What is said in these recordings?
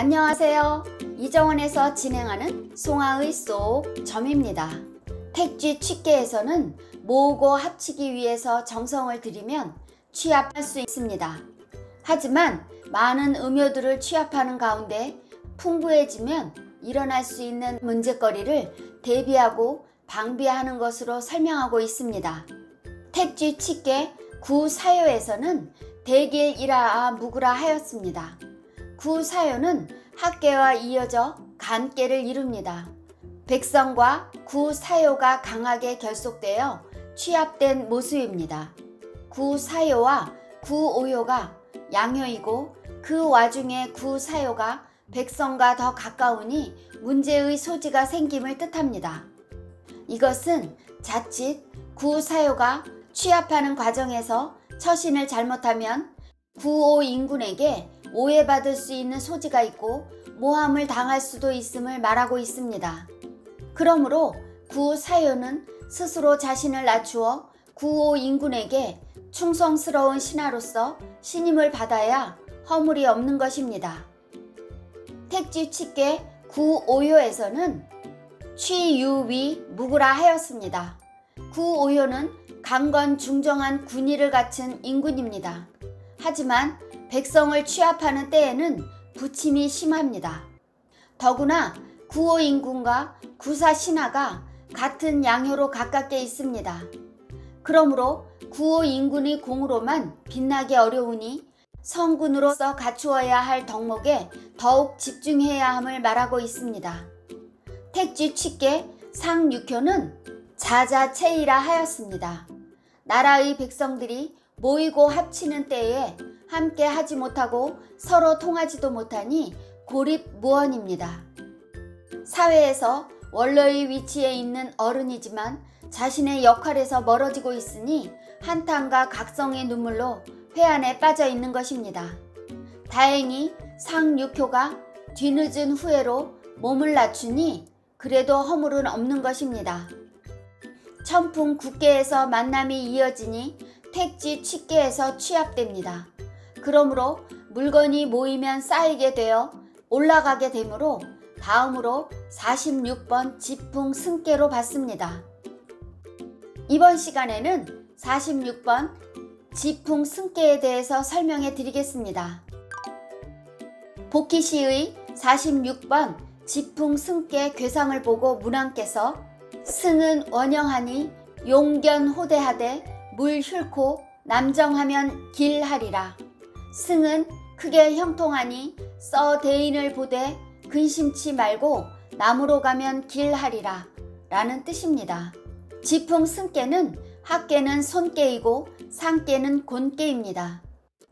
안녕하세요. 이정원에서 진행하는 송아의 쏙 점입니다. 택쥐 취계에서는 모으고 합치기 위해서 정성을 들이면 취합할 수 있습니다. 하지만 많은 음료들을 취합하는 가운데 풍부해지면 일어날 수 있는 문제거리를 대비하고 방비하는 것으로 설명하고 있습니다. 택쥐 취계 구사요에서는 대길이라아 묵으라 하였습니다. 구사요는 학계와 이어져 간계를 이룹니다. 백성과 구사요가 강하게 결속되어 취합된 모습입니다. 구사요와 구오요가 양요이고 그 와중에 구사요가 백성과 더 가까우니 문제의 소지가 생김을 뜻합니다. 이것은 자칫 구사요가 취합하는 과정에서 처신을 잘못하면 구오 인군에게 오해받을 수 있는 소지가 있고 모함을 당할 수도 있음을 말하고 있습니다. 그러므로 구사요는 스스로 자신을 낮추어 구오 인군에게 충성스러운 신하로서 신임을 받아야 허물이 없는 것입니다. 택쥐 취계 구오요에서는 취유위 묵으라 하였습니다. 구오요는 강건 중정한 군의를 갖춘 인군입니다. 하지만 백성을 취합하는 때에는 부침이 심합니다. 더구나 구오 인군과 구사 신하가 같은 양요로 가깝게 있습니다. 그러므로 구오 인군의 공으로만 빛나기 어려우니 성군으로서 갖추어야 할 덕목에 더욱 집중해야 함을 말하고 있습니다. 택쥐 취계 상육효는 자자체이라 하였습니다. 나라의 백성들이 모이고 합치는 때에 함께 하지 못하고 서로 통하지도 못하니 고립무언입니다. 사회에서 원로의 위치에 있는 어른이지만 자신의 역할에서 멀어지고 있으니 한탄과 각성의 눈물로 회한에 빠져 있는 것입니다. 다행히 상육효가 뒤늦은 후회로 몸을 낮추니 그래도 허물은 없는 것입니다. 천풍 국계에서 만남이 이어지니 택쥐 취계에서 취합됩니다. 그러므로 물건이 모이면 쌓이게 되어 올라가게 되므로 다음으로 46번 지풍 승계로 받습니다. 이번 시간에는 46번 지풍 승계에 대해서 설명해 드리겠습니다. 복희시의 46번 지풍 승계 괴상을 보고 문왕께서 승은 원영하니 용견호대하되 물 훑고 남정하면 길하리라. 승은 크게 형통하니 써 대인을 보되 근심치 말고 남으로 가면 길하리라 라는 뜻입니다. 지풍 승계는 학계는 손계이고 상계는 곤계입니다.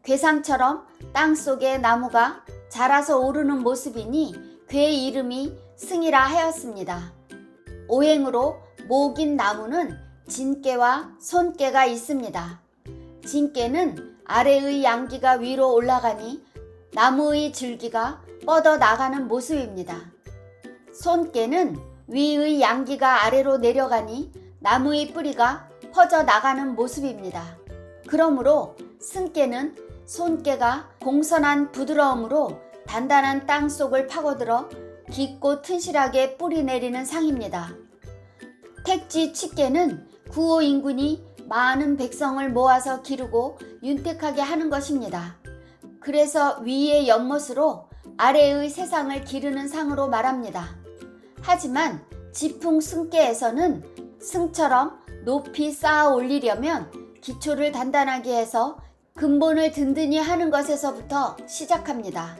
괴상처럼 땅속에 나무가 자라서 오르는 모습이니 괴 이름이 승이라 하였습니다. 오행으로 목인 나무는 진계와 손계가 있습니다. 진계는 아래의 양기가 위로 올라가니 나무의 줄기가 뻗어 나가는 모습입니다. 손계는 위의 양기가 아래로 내려가니 나무의 뿌리가 퍼져 나가는 모습입니다. 그러므로 승계는 손계가 공선한 부드러움으로 단단한 땅 속을 파고들어 깊고 튼실하게 뿌리 내리는 상입니다. 택쥐 취계는 구오 인군이 많은 백성을 모아서 기르고 윤택하게 하는 것입니다. 그래서 위의 연못으로 아래의 세상을 기르는 상으로 말합니다. 하지만 지풍 승계에서는 승처럼 높이 쌓아 올리려면 기초를 단단하게 해서 근본을 든든히 하는 것에서부터 시작합니다.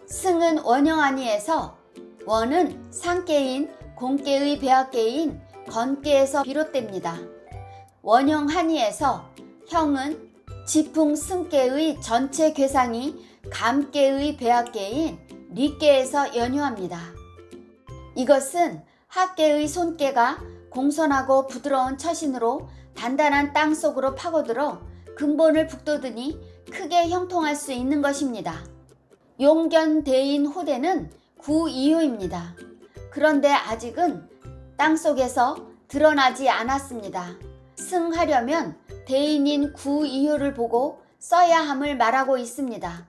승은 원영하니에서 원은 상계인 공계의 배합계인 건계에서 비롯됩니다. 원영하니에서 형은 지풍 승계의 전체 괴상이 감계의 배합계인 리계에서 연유합니다. 이것은 학계의 손계가 공손하고 부드러운 처신으로 단단한 땅 속으로 파고들어 근본을 북돋으니 크게 형통할 수 있는 것입니다. 용견대인 호대는 구이효입니다. 그런데 아직은 땅 속에서 드러나지 않았습니다. 승하려면 대인인 구이효를 보고 써야 함을 말하고 있습니다.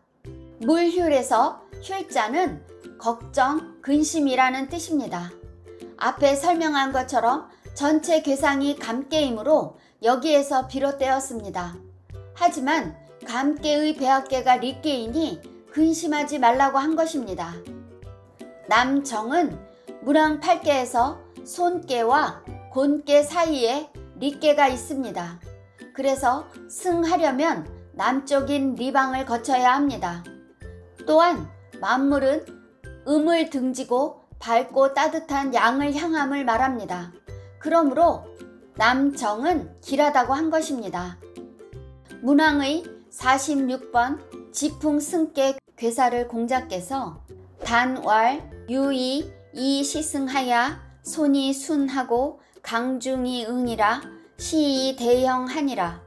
물휼에서 쉴자는 걱정, 근심이라는 뜻입니다. 앞에 설명한 것처럼 전체 괴상이 감깨이므로 여기에서 비롯되었습니다. 하지만 감깨의 배합계가 릿깨이니 근심하지 말라고 한 것입니다. 남정은 문왕 8개에서 손깨와 곤깨 사이에 릿깨가 있습니다. 그래서 승하려면 남쪽인 리방을 거쳐야 합니다. 또한 만물은 음을 등지고 밝고 따뜻한 양을 향함을 말합니다. 그러므로 남정은 길하다고 한 것입니다. 문왕의 46번 지풍승깨 괴사를 공자께서 단왈 유이 이시승하야 손이 순하고 강중이 응이라 시이 대형하니라.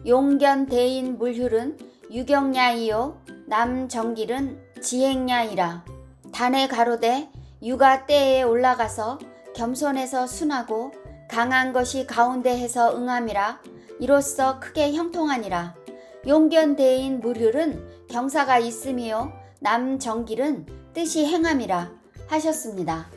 용견대인 물휼은 유경야이요 남정길은 지행야이라. 단에 가로되 유가 때에 올라가서 겸손해서 순하고 강한 것이 가운데 해서 응함이라. 이로써 크게 형통하니라. 용견대인 물휼은 경사가 있음이요 남정길은 뜻이 행함이라 하셨습니다.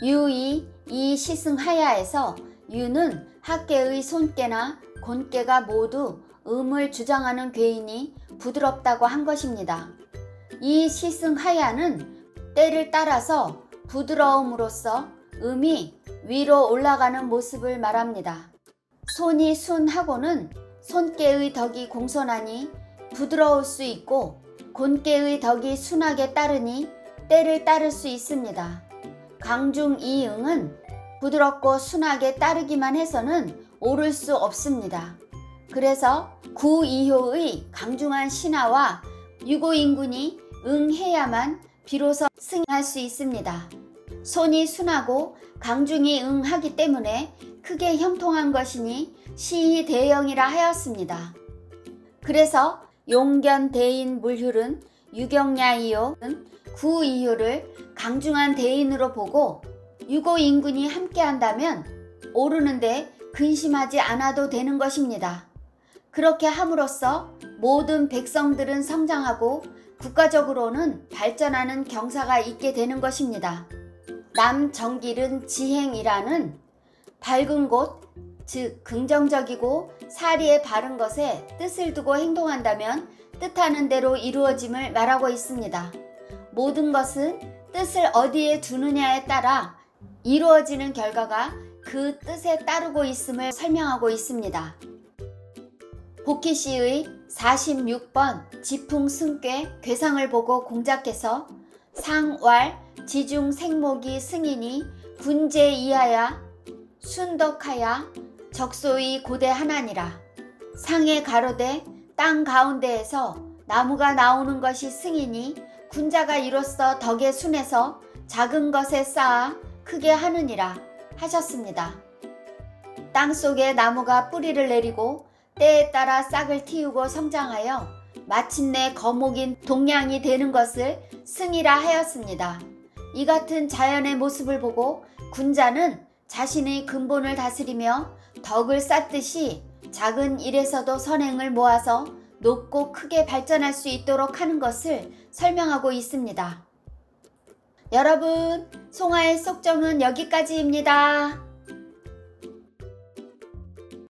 유이 이 시승하야에서 유는 학계의 손깨나 곤깨가 모두 음을 주장하는 괴이니 부드럽다고 한 것입니다. 이 시승하야는 때를 따라서 부드러움으로써 음이 위로 올라가는 모습을 말합니다. 손이 순하고는 손깨의 덕이 공손하니 부드러울 수 있고 곤깨의 덕이 순하게 따르니 때를 따를 수 있습니다. 강중이응은 부드럽고 순하게 따르기만 해서는 오를 수 없습니다. 그래서 구이효의 강중한 신하와 유고인군이 응해야만 비로소 승할 수 있습니다. 손이 순하고 강중이 응하기 때문에 크게 형통한 것이니 시이 대형이라 하였습니다. 그래서 용견대인 물휼은 유경야이요는 구이효를 강중한 대인으로 보고 유고인군이 함께한다면 오르는데 근심하지 않아도 되는 것입니다. 그렇게 함으로써 모든 백성들은 성장하고 국가적으로는 발전하는 경사가 있게 되는 것입니다. 남정길은 지행이라는 밝은 곳, 즉 긍정적이고 사리에 바른 것에 뜻을 두고 행동한다면 뜻하는 대로 이루어짐을 말하고 있습니다. 모든 것은 뜻을 어디에 두느냐에 따라 이루어지는 결과가 그 뜻에 따르고 있음을 설명하고 있습니다. 복희씨의 46번 지풍승깨 괴상을 보고 공자께서 상왈 지중 생목이 승이니 군제 이하야 순덕하야 적소의 고대 하나니라. 상에 가로되 땅 가운데에서 나무가 나오는 것이 승이니 군자가 이로써 덕에 순해서 작은 것에 쌓아 크게 하느니라 하셨습니다. 땅속에 나무가 뿌리를 내리고 때에 따라 싹을 틔우고 성장하여 마침내 거목인 동량이 되는 것을 승이라 하였습니다. 이 같은 자연의 모습을 보고 군자는 자신의 근본을 다스리며 덕을 쌓듯이 작은 일에서도 선행을 모아서 높고 크게 발전할 수 있도록 하는 것을 설명하고 있습니다. 여러분, 송하의 속정은 여기까지입니다.